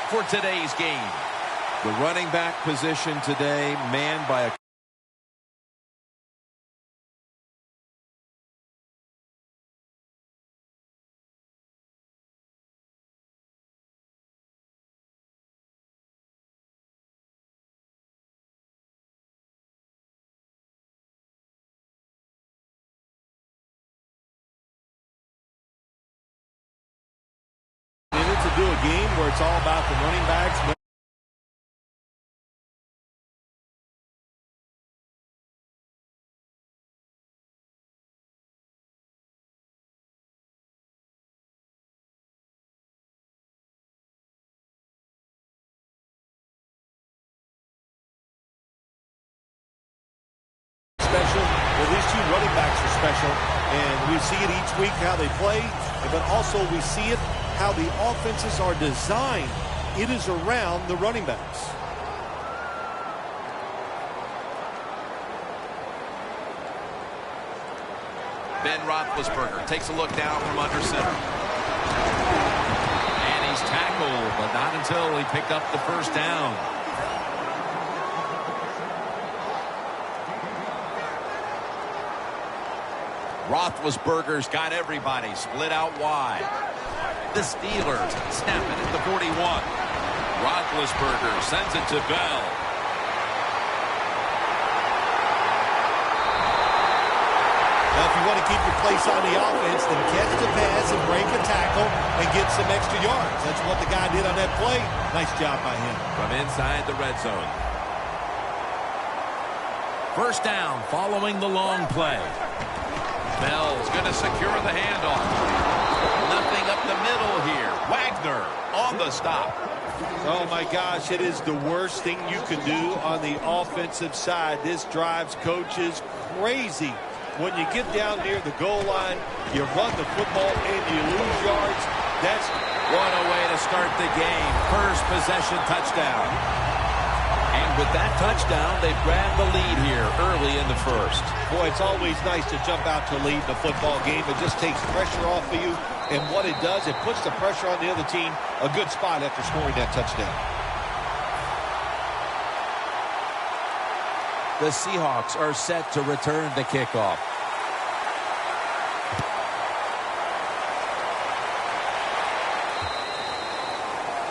For today's game. The running back position today manned by a to do a game where it's all about the running backs. Special. Well, these two running backs are special, and we see it each week how they play, but also we see it how the offenses are designed. It is around the running backs. Ben Roethlisberger takes a look down from under center. And he's tackled, but not until he picked up the first down. Roethlisberger's got everybody split out wide. The Steelers snap it at the 41. Roethlisberger sends it to Bell. Now, if you want to keep your place on the offense, then catch the pass and break a tackle and get some extra yards. That's what the guy did on that play. Nice job by him. From inside the red zone. First down following the long play. Bell's going to secure the handoff. Nothing up the middle here. Wagner on the stop. Oh, my gosh, it is the worst thing you can do on the offensive side. This drives coaches crazy. When you get down near the goal line, you run the football and you lose yards. That's what a way to start the game. First possession touchdown. And with that touchdown, they've grabbed the lead here early in the first. Boy, it's always nice to jump out to lead the football game. It just takes pressure off of you. And what it does, it puts the pressure on the other team. A good spot after scoring that touchdown. The Seahawks are set to return the kickoff.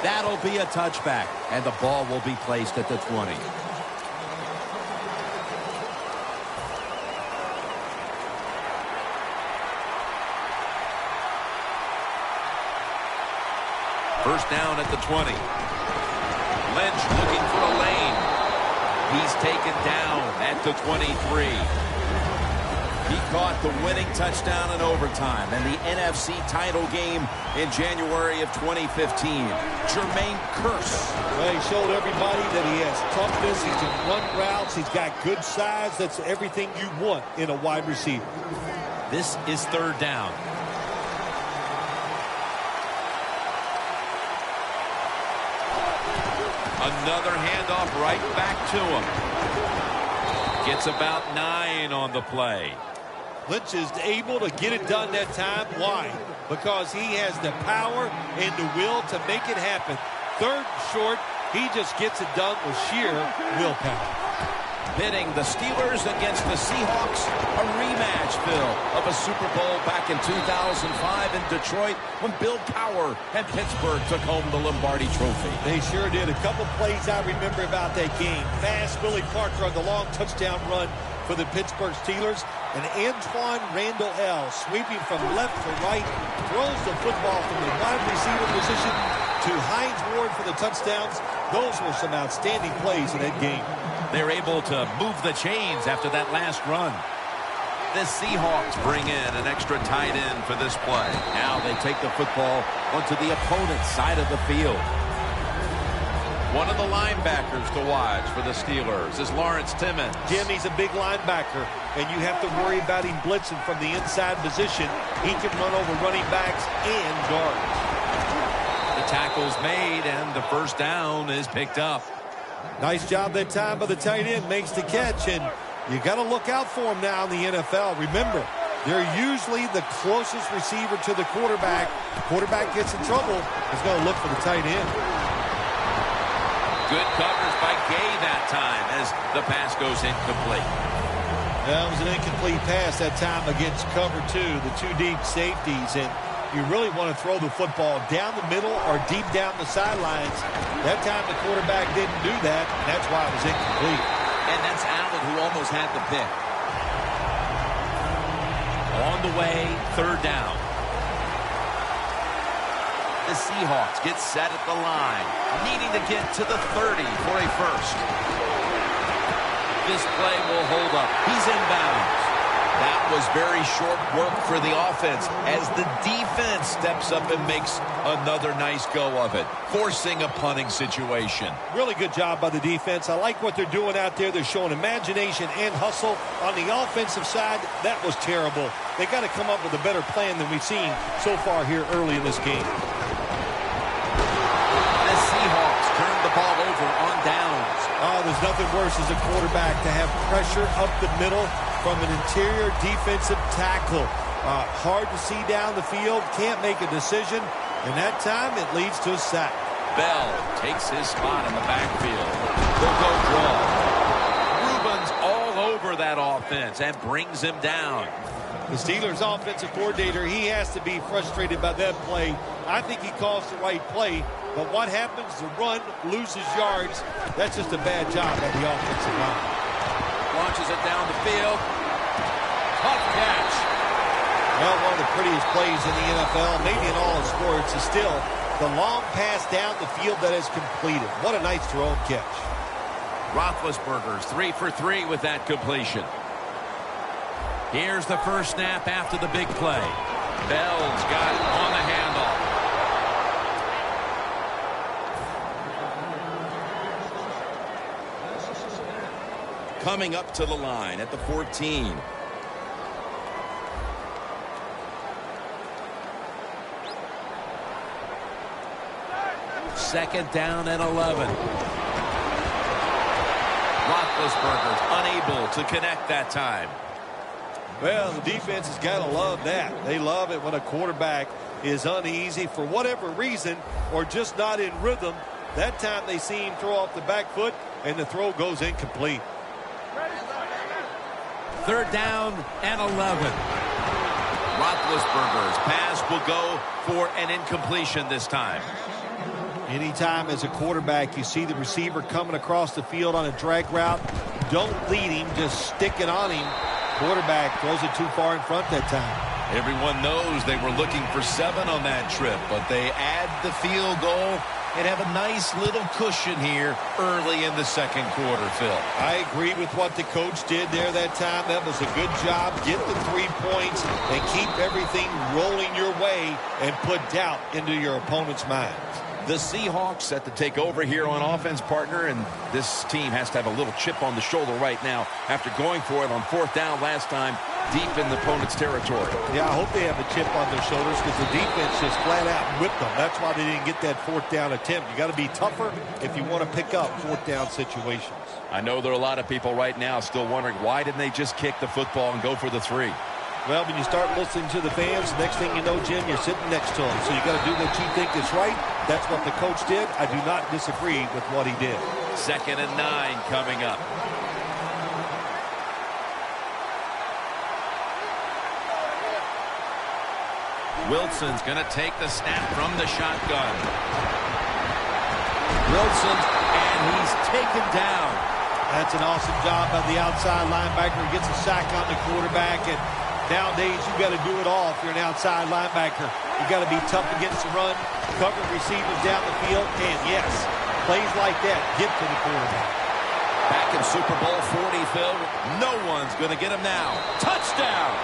That'll be a touchback, and the ball will be placed at the 20. First down at the 20. Lynch looking for a lane. He's taken down at the 23. He caught the winning touchdown in overtime in the NFC title game in January of 2015. Jermaine Kearse. Well, he showed everybody that he has toughness. He can run routes. He's got good size. That's everything you want in a wide receiver. This is third down. Another handoff right back to him. Gets about 9 on the play. Lynch is able to get it done that time. Why? Because he has the power and the will to make it happen. Third and short, he just gets it done with sheer willpower. Pitting the Steelers against the Seahawks. A rematch, Phil, of a Super Bowl back in 2005 in Detroit when Bill Cowher and Pittsburgh took home the Lombardi Trophy. They sure did. A couple plays I remember about that game. Fast Willie Parker on the long touchdown run for the Pittsburgh Steelers. And Antoine Randall L. sweeping from left to right, throws the football from the wide receiver position to Hines Ward for the touchdowns. Those were some outstanding plays in that game. They're able to move the chains after that last run. The Seahawks bring in an extra tight end for this play. Now they take the football onto the opponent's side of the field. One of the linebackers to watch for the Steelers is Lawrence Timmons. Jim, he's a big linebacker, and you have to worry about him blitzing from the inside position. He can run over running backs and guards. The tackle's made, and the first down is picked up. Nice job that time by the tight end. Makes the catch, and you got to look out for him now in the NFL. Remember, They're usually the closest receiver to the quarterback. Quarterback gets in trouble, he's going to look for the tight end. Good coverage by Gay that time as the pass goes incomplete. That was an incomplete pass that time against cover two, the two deep safeties. And you really want to throw the football down the middle or deep down the sidelines. That time the quarterback didn't do that, and that's why it was incomplete. And that's Allen who almost had the pick. On the way, third down. The Seahawks get set at the line, needing to get to the 30 for a first. This play will hold up. He's inbounds. That was very short work for the offense as the defense steps up and makes another nice go of it, forcing a punting situation. Really good job by the defense. I like what they're doing out there. They're showing imagination and hustle. On the offensive side, that was terrible. They got to come up with a better plan than we've seen so far here early in this game. The Seahawks turn the ball over on downs. Oh, there's nothing worse as a quarterback to have pressure up the middle from an interior defensive tackle. Hard to see down the field, can't make a decision, and that time it leads to a sack. Bell takes his spot in the backfield. They'll go draw. Rubens all over that offense and brings him down. The Steelers offensive coordinator, he has to be frustrated by that play. I think he calls the right play, but what happens? The run loses yards. That's just a bad job by the offensive line. Launches it down the field. Tough catch. Well, one of the prettiest plays in the NFL, maybe in all of sports, is still the long pass down the field that is completed. What a nice throw and catch. Roethlisberger's 3 for 3 with that completion. Here's the first snap after the big play. Bell's got it on the handoff. Coming up to the line at the 14. Second down and 11. Roethlisberger's unable to connect that time. Well, the defense has got to love that. They love it when a quarterback is uneasy for whatever reason or just not in rhythm. That time they see him throw off the back foot, and the throw goes incomplete. Third down and 11. Roethlisberger's pass will go for an incompletion this time. Anytime as a quarterback you see the receiver coming across the field on a drag route, don't lead him, just stick it on him. Quarterback throws it too far in front that time. Everyone knows they were looking for 7 on that trip, but they add the field goal and have a nice little cushion here early in the second quarter, Phil. I agree with what the coach did there that time. That was a good job. Get the 3 points and keep everything rolling your way and put doubt into your opponent's mind. The Seahawks set to take over here on offense, partner, and this team has to have a little chip on the shoulder right now after going for it on fourth down last time deep in the opponent's territory. Yeah, I hope they have a chip on their shoulders because the defense just flat out whipped them. That's why they didn't get that fourth down attempt. You got to be tougher if you want to pick up fourth down situations. I know there are a lot of people right now still wondering why didn't they just kick the football and go for the 3? Well, when you start listening to the fans, the next thing you know, Jim, you're sitting next to them. So you got to do what you think is right. That's what the coach did. I do not disagree with what he did. 2nd and 9 coming up. Wilson's going to take the snap from the shotgun. Wilson, and he's taken down. That's an awesome job by the outside linebacker. Gets a sack on the quarterback. And nowadays, you've got to do it all if you're an outside linebacker. You've got to be tough against the run, cover receivers down the field, and yes, plays like that get to the quarterback. Back in Super Bowl 40, Phil, no one's going to get him now. Touchdown!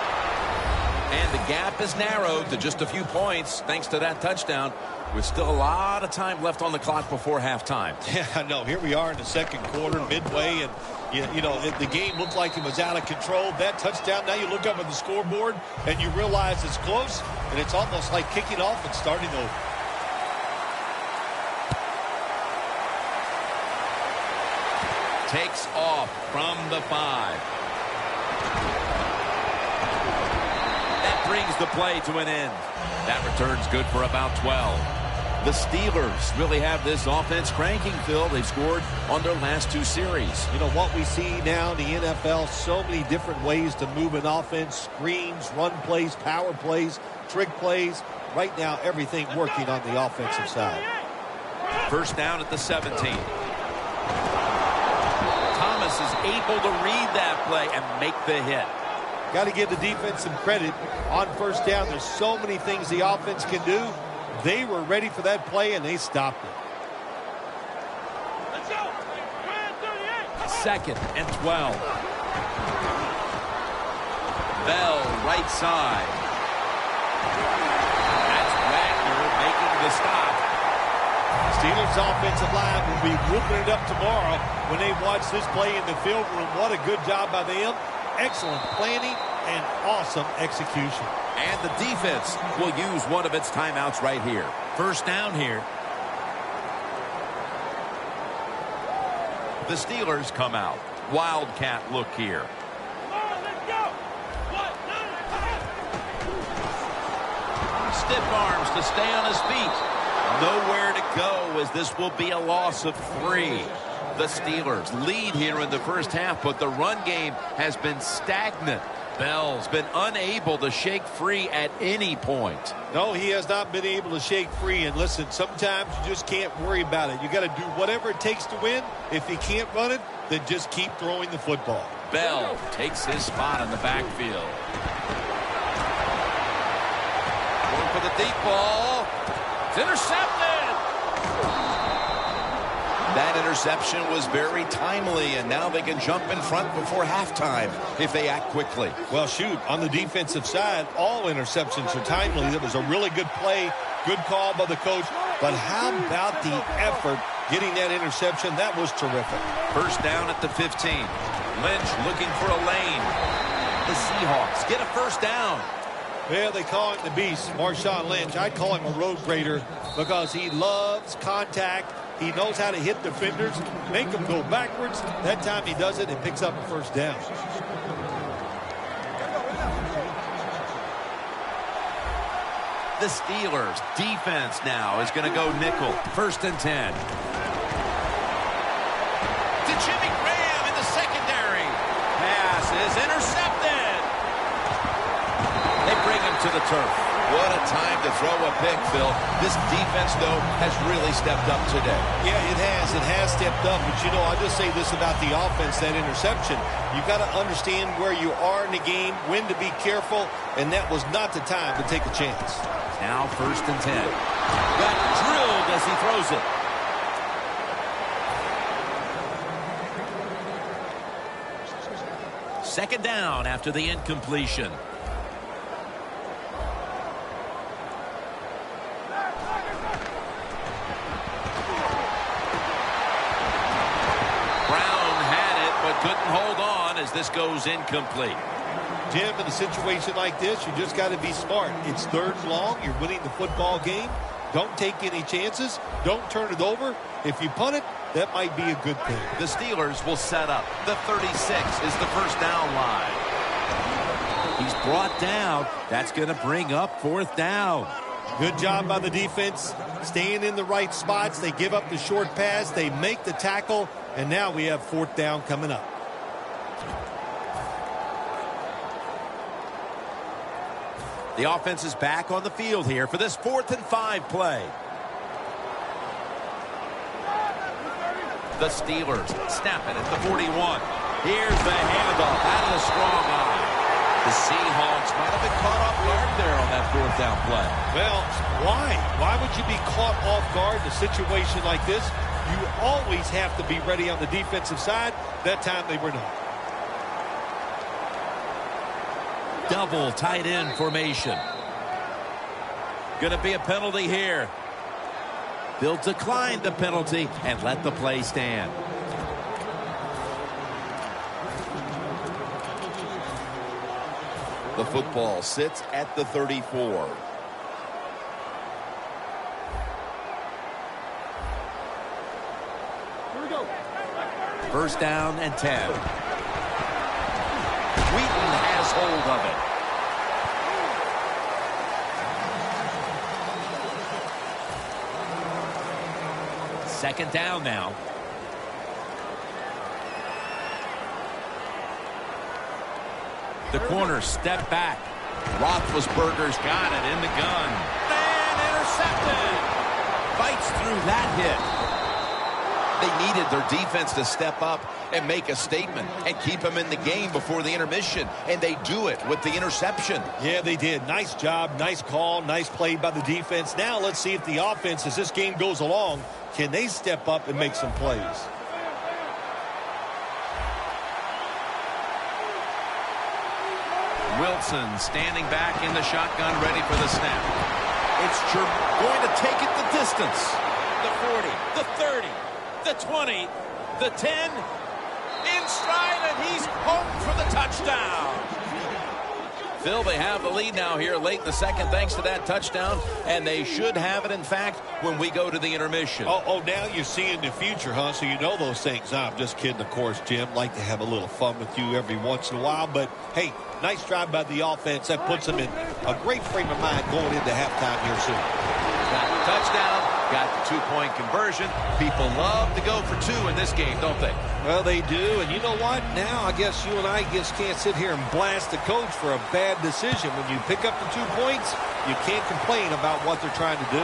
And the gap is narrowed to just a few points thanks to that touchdown, with still a lot of time left on the clock before halftime. Yeah, I know. Here we are in the second quarter, midway, and you know, the game looked like it was out of control. That touchdown, now you look up at the scoreboard, and you realize it's close, and it's almost like kicking off and starting over. Takes off from the 5. brings the play to an end. That return's good for about 12. The Steelers really have this offense cranking, Phil. They've scored on their last 2 series. You know, what we see now in the NFL, so many different ways to move an offense. Screens, run plays, power plays, trick plays. Right now, everything working on the offensive side. First down at the 17. Thomas is able to read that play and make the hit. Got to give the defense some credit on first down. There's so many things the offense can do. They were ready for that play, and they stopped it. Second and 12. Bell, right side. That's Wagner making the stop. Steelers offensive line will be whooping it up tomorrow when they watch this play in the field room. What a good job by them. Excellent planning and awesome execution. And the defense will use one of its timeouts right here. First down here. The Steelers come out. Wildcat look here. Stiff arms to stay on his feet. Nowhere to go as this will be a loss of 3. The Steelers lead here in the first half, but the run game has been stagnant. Bell's been unable to shake free at any point. No, he has not been able to shake free. And listen, sometimes you just can't worry about it. You got to do whatever it takes to win. If you can't run it, then just keep throwing the football. Bell takes his spot in the backfield. Going for the deep ball. It's intercepted. That interception was very timely, and now they can jump in front before halftime if they act quickly. Well, shoot, on the defensive side, all interceptions are timely. That was a really good play, good call by the coach. But how about the effort getting that interception? That was terrific. First down at the 15. Lynch looking for a lane. The Seahawks get a first down. Well, they call him the beast, Marshawn Lynch. I'd call him a road grader because he loves contact. He knows how to hit defenders, make them go backwards. That time he does it and picks up a first down. The Steelers defense now is going to go nickel. First and 10. To Jimmy Graham in the secondary. Pass is intercepted. They bring him to the turf. What a time to throw a pick, Phil. This defense, though, has really stepped up today. Yeah, it has. It has stepped up. But, you know, I'll just say this about the offense, that interception. You've got to understand where you are in the game, when to be careful, and that was not the time to take a chance. Now first and 10. Got drilled as he throws it. Second down after the incompletion. Couldn't hold on as this goes incomplete. Jim, in a situation like this, you just got to be smart. It's third and long. You're winning the football game. Don't take any chances. Don't turn it over. If you punt it, that might be a good thing. The Steelers will set up. The 36 is the first down line. He's brought down. That's going to bring up fourth down. Good job by the defense. Staying in the right spots. They give up the short pass. They make the tackle. And now we have fourth down coming up. The offense is back on the field here for this 4th and 5 play. The Steelers snap it at the 41. Here's the handoff out of the strong eye. The Seahawks might have been caught off guard there on that 4th down play. Well, why? Why would you be caught off guard in a situation like this? You always have to be ready on the defensive side. That time they were not. Double tight end formation. Going to be a penalty here. They'll decline the penalty and let the play stand. The football sits at the 34. First down and 10. Wheaton has hold of it. Second down now. The corner step back. Roethlisberger's got it in the gun. And intercepted. Fights through that hit. They needed their defense to step up and make a statement and keep them in the game before the intermission, and they do it with the interception. Yeah, they did. Nice job, nice call, nice play by the defense. Now let's see if the offense, as this game goes along, can they step up and make some plays. Wilson standing back in the shotgun, ready for the snap. It's going to take it the distance. The 40, the 30, the 20, the 10, in stride, and he's home for the touchdown. Phil, they have the lead now here late in the second thanks to that touchdown, and they should have it, in fact, when we go to the intermission. Oh, now you're seeing the future, huh? So you know those things. I'm just kidding, of course, Jim. Like to have a little fun with you every once in a while, but hey, nice drive by the offense. That puts them in a great frame of mind going into halftime here soon. Got the touchdown, got the two-point conversion. People love to go for two in this game, don't they? Well, they do, and you know what? Now I guess you and I just can't sit here and blast the coach for a bad decision. When you pick up the 2 points, you can't complain about what they're trying to do.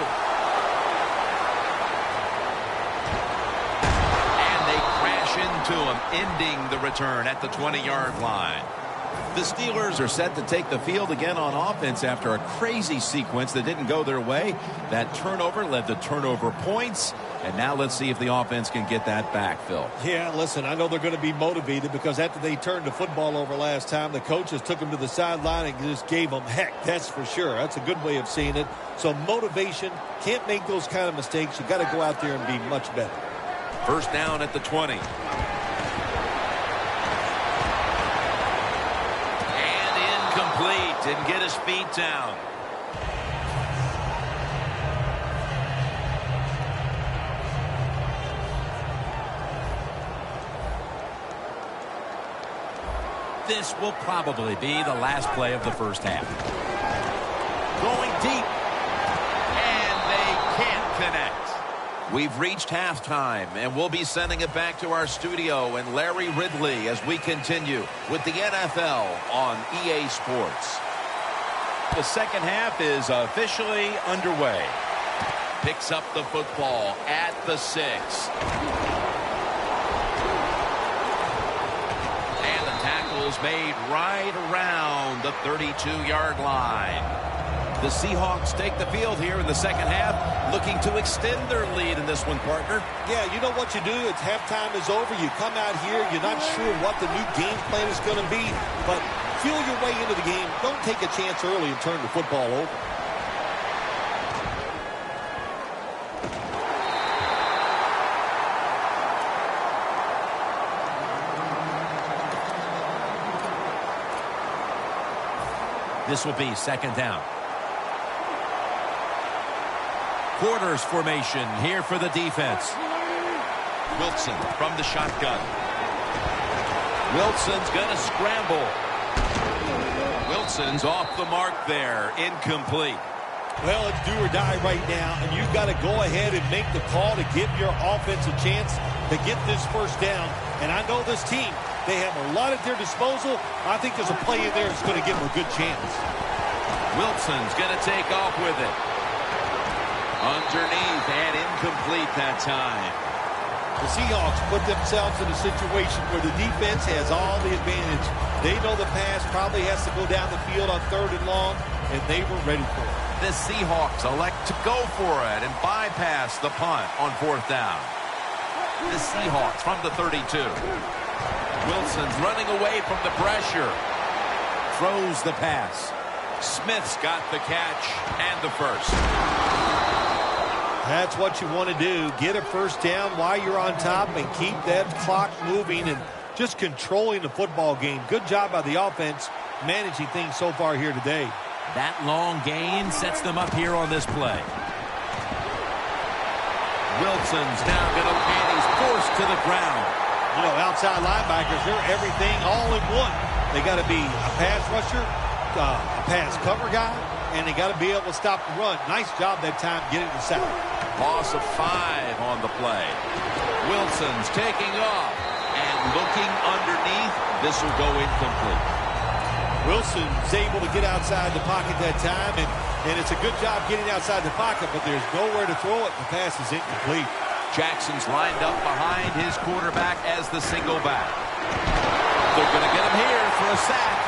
And they crash into him, ending the return at the 20-yard line. The Steelers are set to take the field again on offense after a crazy sequence that didn't go their way. That turnover led to turnover points. And now let's see if the offense can get that back, Phil. Yeah, listen, I know they're going to be motivated because after they turned the football over last time, the coaches took them to the sideline and just gave them heck, that's for sure. That's a good way of seeing it. So motivation, can't make those kind of mistakes. You got to go out there and be much better. First down at the 20. Didn't get his feet down. This will probably be the last play of the first half. Going deep. And they can't connect. We've reached halftime, and we'll be sending it back to our studio and Larry Ridley as we continue with the NFL on EA Sports. The second half is officially underway. Picks up the football at the 6. And the tackle's made right around the 32-yard line. The Seahawks take the field here in the second half, looking to extend their lead in this one, partner. Yeah, you know what you do? It's halftime is over. You come out here, you're not sure what the new game plan is going to be, but feel your way into the game. Don't take a chance early and turn the football over. This will be second down. Quarters formation here for the defense. Wilson from the shotgun. Wilson's going to scramble. Wilson's off the mark there. Incomplete. Well, it's do or die right now, and you've got to go ahead and make the call to give your offense a chance to get this first down. And I know this team, they have a lot at their disposal. I think there's a play in there that's going to give them a good chance. Wilson's going to take off with it. Underneath and incomplete that time. The Seahawks put themselves in a situation where the defense has all the advantage. They know the pass probably has to go down the field on 3rd and long, and they were ready for it. The Seahawks elect to go for it and bypass the punt on 4th down. The Seahawks from the 32. Wilson's running away from the pressure. Throws the pass. Smith's got the catch and the first. That's what you want to do. Get a first down while you're on top and keep that clock moving and just controlling the football game. Good job by the offense managing things so far here today. That long gain sets them up here on this play. Wilson's now going to and he's forced to the ground. You know, outside linebackers, they're everything all in one. They got to be a pass rusher, a pass cover guy, and they got to be able to stop the run. Nice job that time getting the sack. Loss of 5 on the play. Wilson's taking off and looking underneath. This will go incomplete. Wilson's able to get outside the pocket that time, and it's a good job getting outside the pocket, but there's nowhere to throw it. The pass is incomplete. Jackson's lined up behind his quarterback as the single back. They're going to get him here for a sack.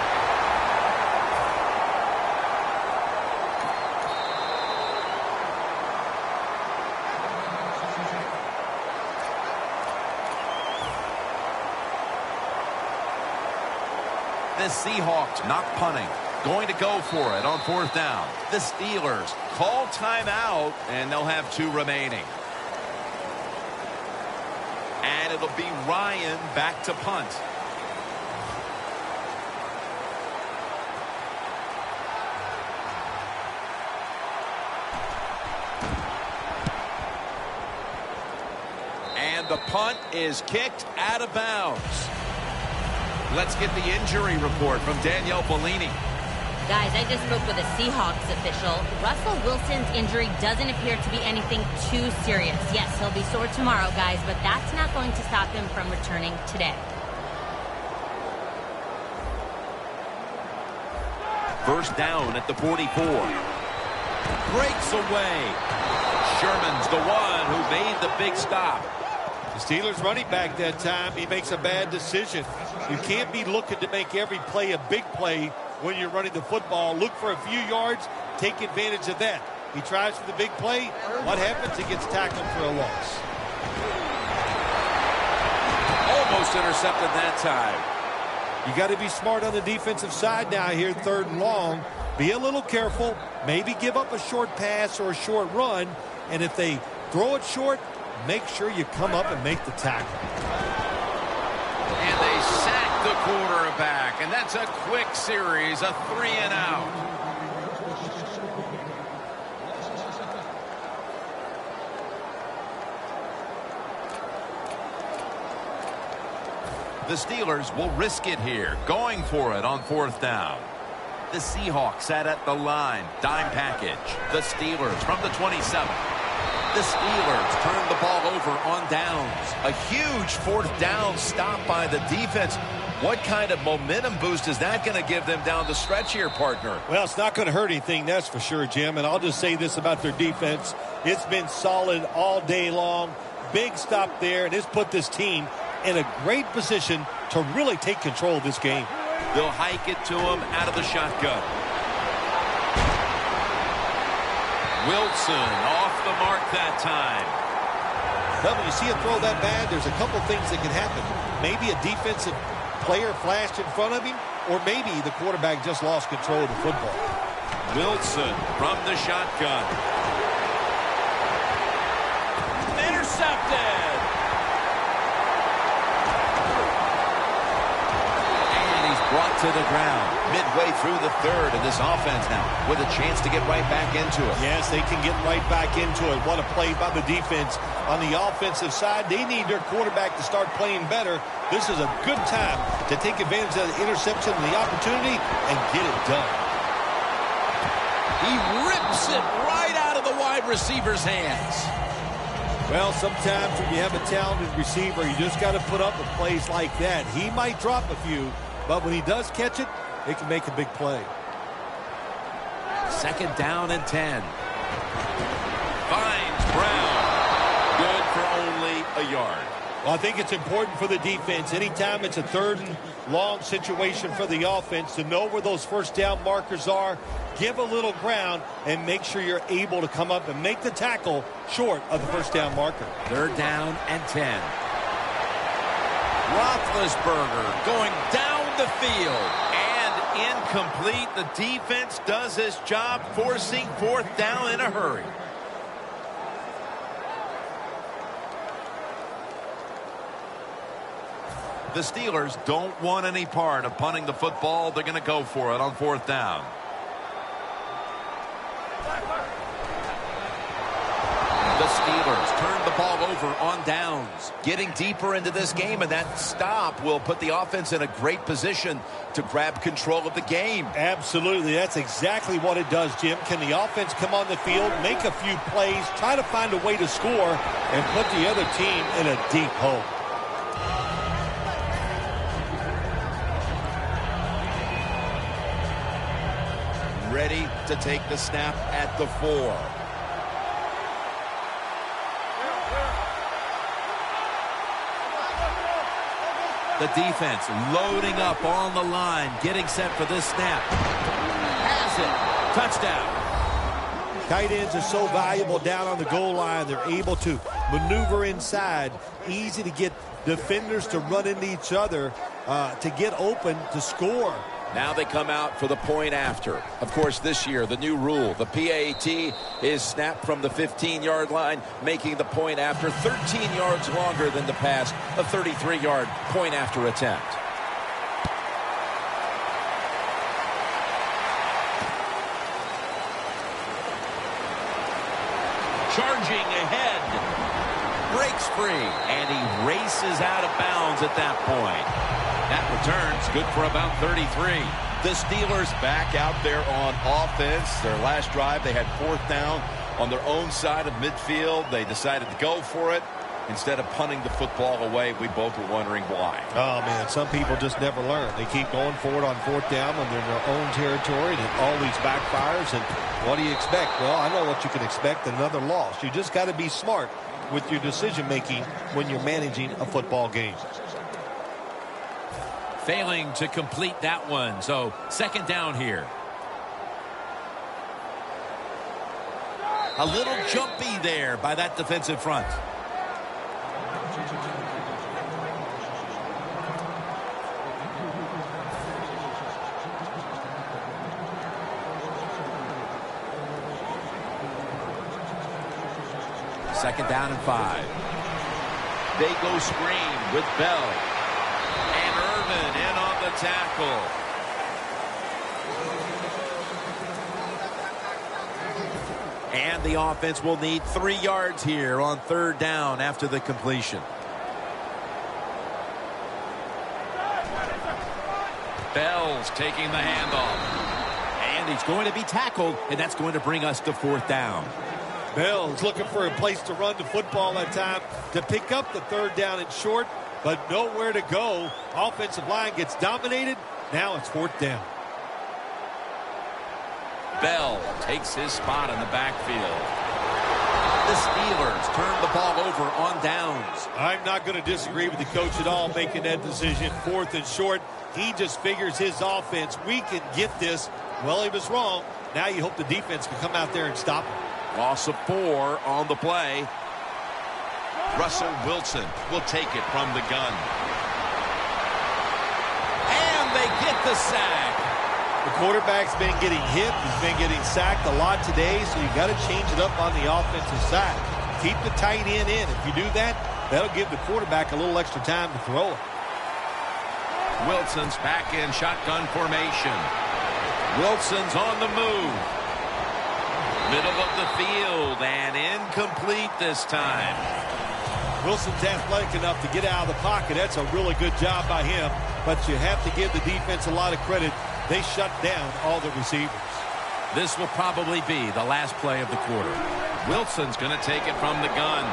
The Seahawks not punting. Going to go for it on 4th down. The Steelers call timeout, and they'll have 2 remaining. And it'll be Ryan back to punt. And the punt is kicked out of bounds. Let's get the injury report from Danielle Bellini. Guys, I just spoke with a Seahawks official. Russell Wilson's injury doesn't appear to be anything too serious. Yes, he'll be sore tomorrow, guys, but that's not going to stop him from returning today. First down at the 44. Breaks away. Sherman's the one who made the big stop. The Steelers running back that time, he makes a bad decision. You can't be looking to make every play a big play when you're running the football. Look for a few yards, take advantage of that. He tries for the big play. What happens? He gets tackled for a loss. Almost intercepted that time. You got to be smart on the defensive side now here, 3rd and long. Be a little careful. Maybe give up a short pass or a short run. And if they throw it short, make sure you come up and make the tackle. And they sack the quarterback. And that's a quick series, a 3 and out. The Steelers will risk it here, going for it on 4th down. The Seahawks sat at the line. Dime package. The Steelers from the 27. The Steelers turn the ball over on downs. A huge 4th down stop by the defense. What kind of momentum boost is that going to give them down the stretch here, partner? Well, it's not going to hurt anything, that's for sure, Jim. And I'll just say this about their defense. It's been solid all day long. Big stop there, and it's put this team in a great position to really take control of this game. They'll hike it to him out of the shotgun. Wilson off the mark that time. Well, when you see a throw that bad, there's a couple things that can happen. Maybe a defensive player flashed in front of him, or maybe the quarterback just lost control of the football. Wilson from the shotgun. Intercepted. Brought to the ground midway through the 3rd, and this offense now with a chance to get right back into it. Yes, they can get right back into it. What a play by the defense. On the offensive side, they need their quarterback to start playing better. This is a good time to take advantage of the interception and the opportunity and get it done. He rips it right out of the wide receiver's hands. Well, sometimes when you have a talented receiver, you just got to put up with plays like that. He might drop a few, but when he does catch it, it can make a big play. 2nd down and 10. Finds Brown. Good for only a yard. Well, I think it's important for the defense. Anytime it's a 3rd and long situation for the offense to know where those 1st down markers are, give a little ground, and make sure you're able to come up and make the tackle short of the 1st down marker. 3rd down and 10. Roethlisberger going down the field and incomplete. The defense does its job, forcing 4th down in a hurry. The Steelers don't want any part of punting the football. They're going to go for it on 4th down. The The Steelers turn the ball over on downs. Getting deeper into this game, and that stop will put the offense in a great position to grab control of the game. Absolutely. That's exactly what it does, Jim. Can the offense come on the field, make a few plays, try to find a way to score, and put the other team in a deep hole? Ready to take the snap at the 4. The defense loading up on the line, getting set for this snap. Has it. Touchdown. Tight ends are so valuable down on the goal line. They're able to maneuver inside. Easy to get defenders to run into each other to get open to score. Now they come out for the point after. Of course, this year, the new rule, the PAT, is snapped from the 15-yard line, making the point after 13 yards longer than the pass, a 33-yard point after attempt. Charging ahead. Breaks free. And he races out of bounds at that point. That return's good for about 33. The Steelers back out there on offense. Their last drive, they had 4th down on their own side of midfield. They decided to go for it instead of punting the football away. We both were wondering why. Oh, man, some people just never learn. They keep going for it on 4th down when they're in their own territory, and it always backfires. And what do you expect? Well, I know what you can expect, another loss. You just got to be smart with your decision-making when you're managing a football game. Failing to complete that one, so 2nd down here. A little jumpy there by that defensive front. Second down and 5. They go screen with Bell. In on the tackle. And the offense will need 3 yards here on 3rd down after the completion. Bell's taking the handoff. And he's going to be tackled, and that's going to bring us to 4th down. Bell's looking for a place to run the football that time to pick up the 3rd down and short, but nowhere to go. Offensive line gets dominated. Now it's 4th down. Bell takes his spot in the backfield. The Steelers turn the ball over on downs. I'm not going to disagree with the coach at all making that decision. 4th and short. He just figures his offense, we can get this. Well, he was wrong. Now you hope the defense can come out there and stop him. Loss of 4 on the play. Russell Wilson will take it from the gun. And they get the sack. The quarterback's been getting hit. He's been getting sacked a lot today, so you got to change it up on the offensive side. Keep the tight end in. If you do that, that'll give the quarterback a little extra time to throw it. Wilson's back in shotgun formation. Wilson's on the move. Middle of the field and incomplete this time. Wilson's athletic enough to get out of the pocket. That's a really good job by him. But you have to give the defense a lot of credit. They shut down all the receivers. This will probably be the last play of the quarter. Wilson's going to take it from the gun.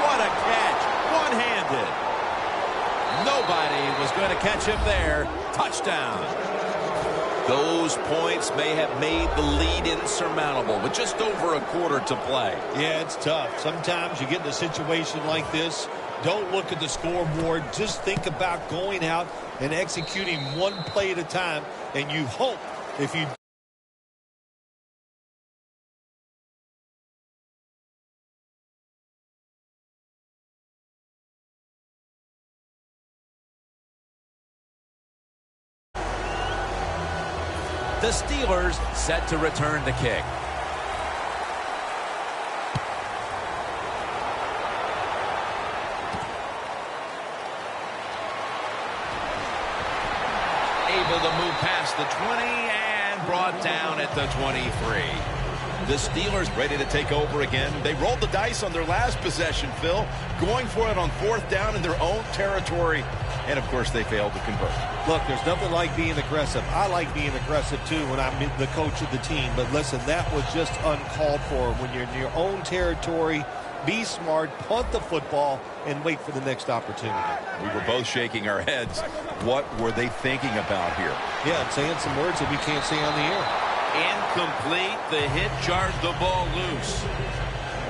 What a catch. One-handed. Nobody was going to catch him there. Touchdown. Those points may have made the lead insurmountable with just over a quarter to play. Yeah, it's tough. Sometimes you get in a situation like this, don't look at the scoreboard. Just think about going out and executing one play at a time, and you hope if you The Steelers set to return the kick. Able to move past the 20 and brought down at the 23. The Steelers ready to take over again. They rolled the dice on their last possession, Phil, going for it on 4th down in their own territory. And, of course, they failed to convert. Look, there's nothing like being aggressive. I like being aggressive, too, when I'm the coach of the team. But, listen, that was just uncalled for. When you're in your own territory, be smart, punt the football, and wait for the next opportunity. We were both shaking our heads. What were they thinking about here? Yeah, saying some words that we can't say on the air. Incomplete. The hit jarred the ball loose.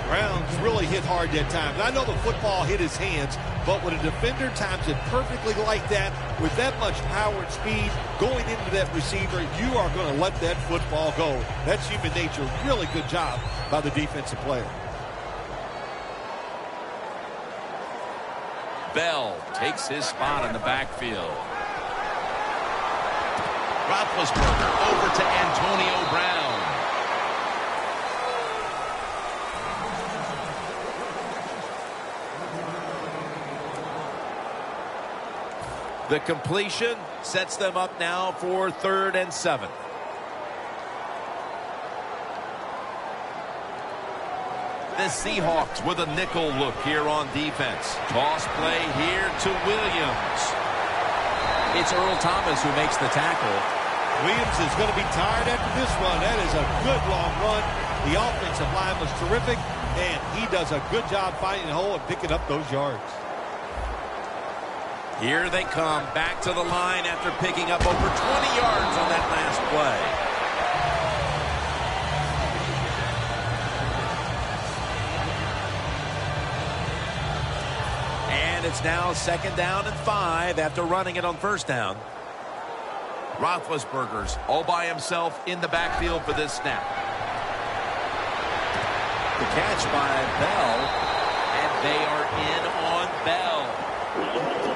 Brown's really hit hard that time. And I know the football hit his hands, but when a defender times it perfectly like that, with that much power and speed going into that receiver, you are going to let that football go. That's human nature. Really good job by the defensive player. Bell takes his spot in the backfield. Roethlisberger over to Antonio Brown. The completion sets them up now for 3rd and 7. The Seahawks with a nickel look here on defense. Toss play here to Williams. It's Earl Thomas who makes the tackle. Williams is going to be tired after this run. That is a good long run. The offensive line was terrific, and he does a good job finding a hole and picking up those yards. Here they come back to the line after picking up over 20 yards on that last play. And it's now 2nd down and 5 after running it on 1st down. Roethlisberger's all by himself in the backfield for this snap. The catch by Bell, and they are in on Bell.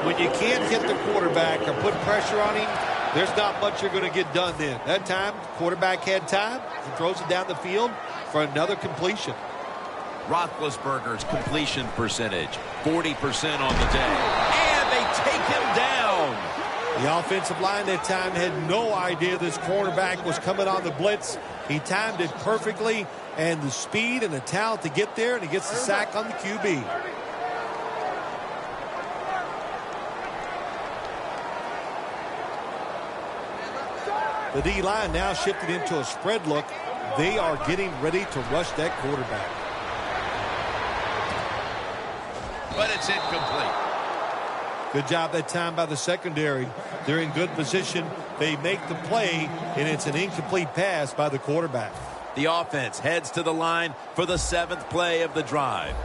When you can't hit the quarterback or put pressure on him, there's not much you're going to get done then. That time, quarterback had time and throws it down the field for another completion. Roethlisberger's completion percentage, 40% on the day. And they take him down. The offensive line that time had no idea this cornerback was coming on the blitz. He timed it perfectly, and the speed and the talent to get there, and he gets the sack on the QB. The D-line now shifted into a spread look. They are getting ready to rush that quarterback. But it's incomplete. Good job that time by the secondary. They're in good position. They make the play, and it's an incomplete pass by the quarterback. The offense heads to the line for the 7th play of the drive.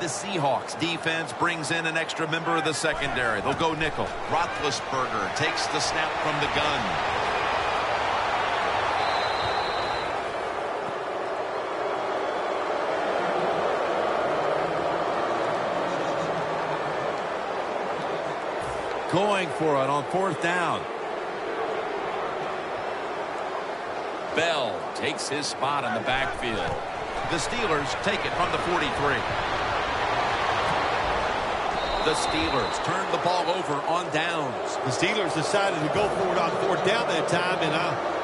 The Seahawks defense brings in an extra member of the secondary. They'll go nickel. Roethlisberger takes the snap from the gun. Going for it on 4th down. Bell takes his spot in the backfield. The Steelers take it from the 43. The Steelers turn the ball over on downs. The Steelers decided to go for it on 4th down that time, and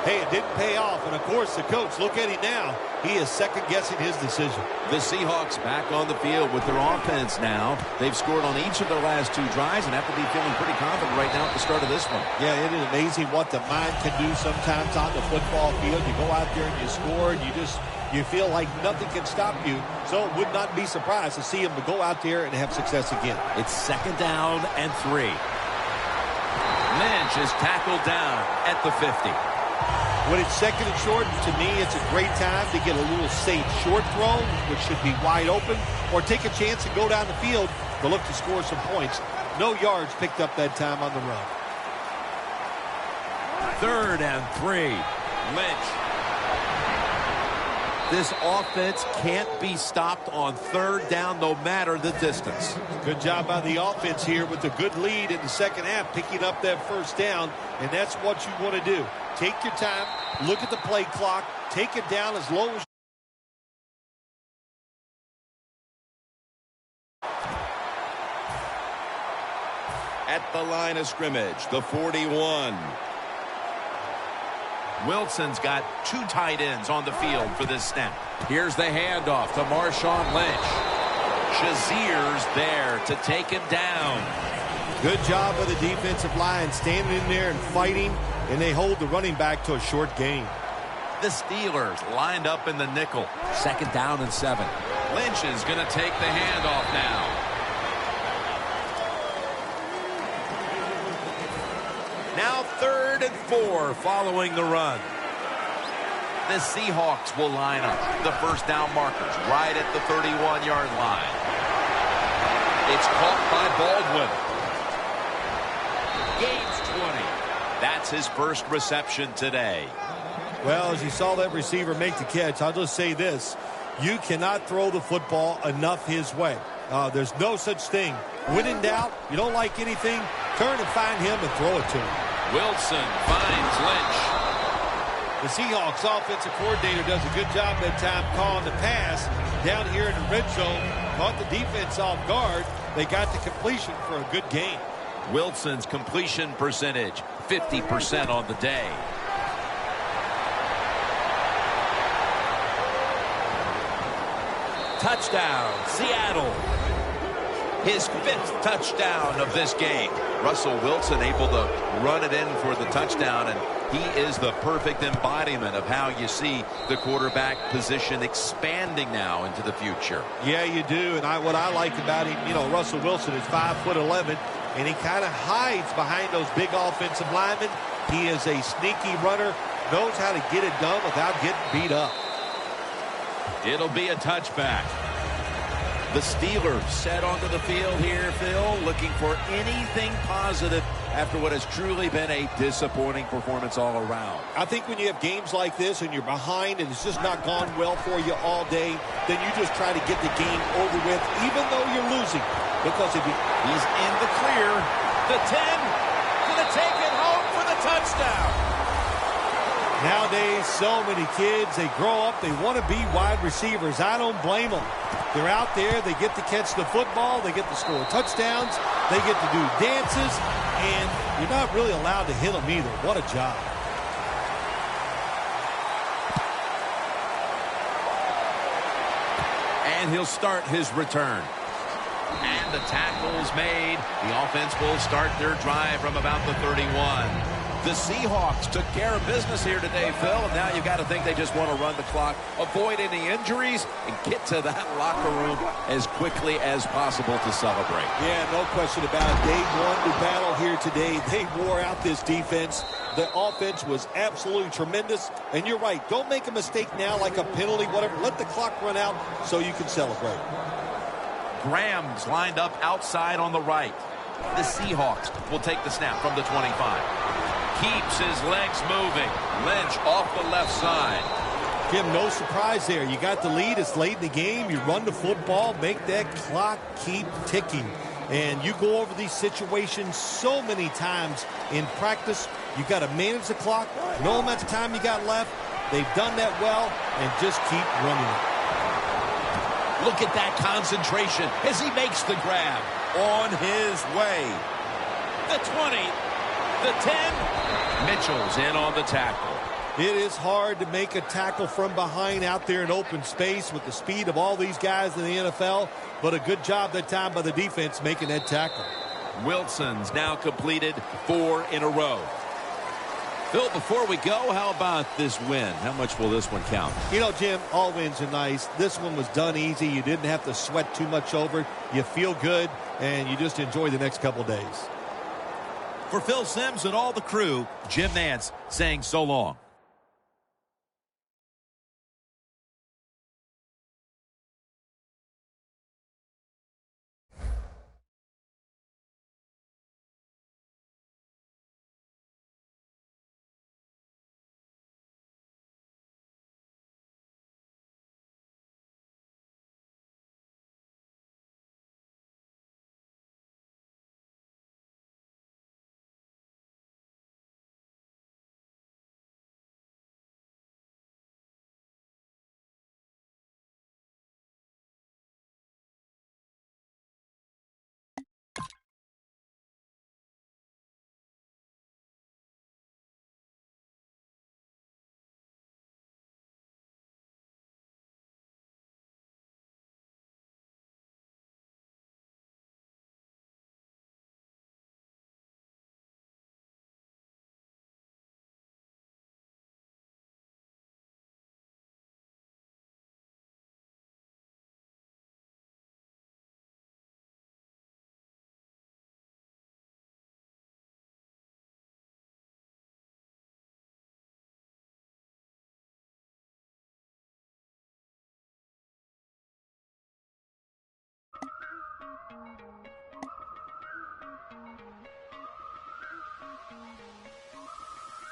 hey, it didn't pay off. And, of course, the coach, look at him now. He is second-guessing his decision. The Seahawks back on the field with their offense now. They've scored on each of their last 2 drives and have to be feeling pretty confident right now at the start of this one. Yeah, it is amazing what the mind can do sometimes on the football field. You go out there and you score, and you feel like nothing can stop you. So it would not be surprised to see him to go out there and have success again. It's 2nd down and 3. Lynch is tackled down at the 50. When it's 2nd and short, to me, it's a great time to get a little safe short throw, which should be wide open, or take a chance and go down the field to look to score some points. No yards picked up that time on the run. 3rd and 3. Lynch. This offense can't be stopped on 3rd down no matter the distance. Good job by the offense here with a good lead in the second half, picking up that 1st down, and that's what you want to do. Take your time, look at the play clock, take it down as low as At the line of scrimmage, the 41. Wilson's got 2 tight ends on the field for this snap. Here's the handoff to Marshawn Lynch. Shazier's there to take him down. Good job of the defensive line standing in there and fighting, and they hold the running back to a short gain. The Steelers lined up in the nickel. 2nd down and 7. Lynch is going to take the handoff now. Now 3rd and 4 following the run. The Seahawks will line up. The first down markers right at the 31-yard line. It's caught by Baldwin. Gains 20. That's his first reception today. Well, as you saw that receiver make the catch, I'll just say this. You cannot throw the football enough his way. There's no such thing. When in doubt, you don't like anything, turn and find him and throw it to him. Wilson finds Lynch. The Seahawks offensive coordinator does a good job that time calling the pass down here in the red zone. Caught the defense off guard. They got the completion for a good gain. Wilson's completion percentage, 50% on the day. Touchdown, Seattle. His 5th touchdown of this game. Russell Wilson able to run it in for the touchdown, and he is the perfect embodiment of how you see the quarterback position expanding now into the future. Yeah, you do, and what I like about him, Russell Wilson is 5'11", and he kind of hides behind those big offensive linemen. He is a sneaky runner, knows how to get it done without getting beat up. It'll be a touchback. The Steelers set onto the field here, Phil, looking for anything positive after what has truly been a disappointing performance all around. I think when you have games like this and you're behind and it's just not gone well for you all day, then you just try to get the game over with, even though you're losing. Because if he's in the clear, the 10, gonna take it home for the touchdown. Nowadays, so many kids, they grow up, they want to be wide receivers. I don't blame them. They're out there, they get to catch the football, they get to score touchdowns, they get to do dances, and you're not really allowed to hit them either. What a job. And he'll start his return. And the tackle is made. The offense will start their drive from about the 31. The Seahawks took care of business here today, Phil, and now you've got to think they just want to run the clock, avoid any injuries, and get to that locker room as quickly as possible to celebrate. Yeah, no question about it. They won the battle here today. They wore out this defense. The offense was absolutely tremendous, and you're right. Don't make a mistake now like a penalty, whatever. Let the clock run out so you can celebrate. Graham's lined up outside on the right. The Seahawks will take the snap from the 25. Keeps his legs moving. Lynch off the left side. Jim, no surprise there. You got the lead. It's late in the game. You run the football. Make that clock keep ticking. And you go over these situations so many times in practice. You got to manage the clock. No amount of time you got left. They've done that well, and just keep running it. Look at that concentration as he makes the grab. On his way. The 20. The 10. Mitchell's in on the tackle. It is hard to make a tackle from behind out there in open space with the speed of all these guys in the NFL, but a good job that time by the defense making that tackle. Wilson's now completed 4 in a row. Phil, before we go, how about this win? How much will this one count? Jim, all wins are nice. This one was done easy. You didn't have to sweat too much over it. You feel good, and you just enjoy the next couple days. For Phil Simms and all the crew, Jim Nantz saying so long.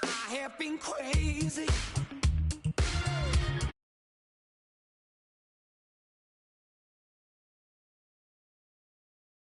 I have been crazy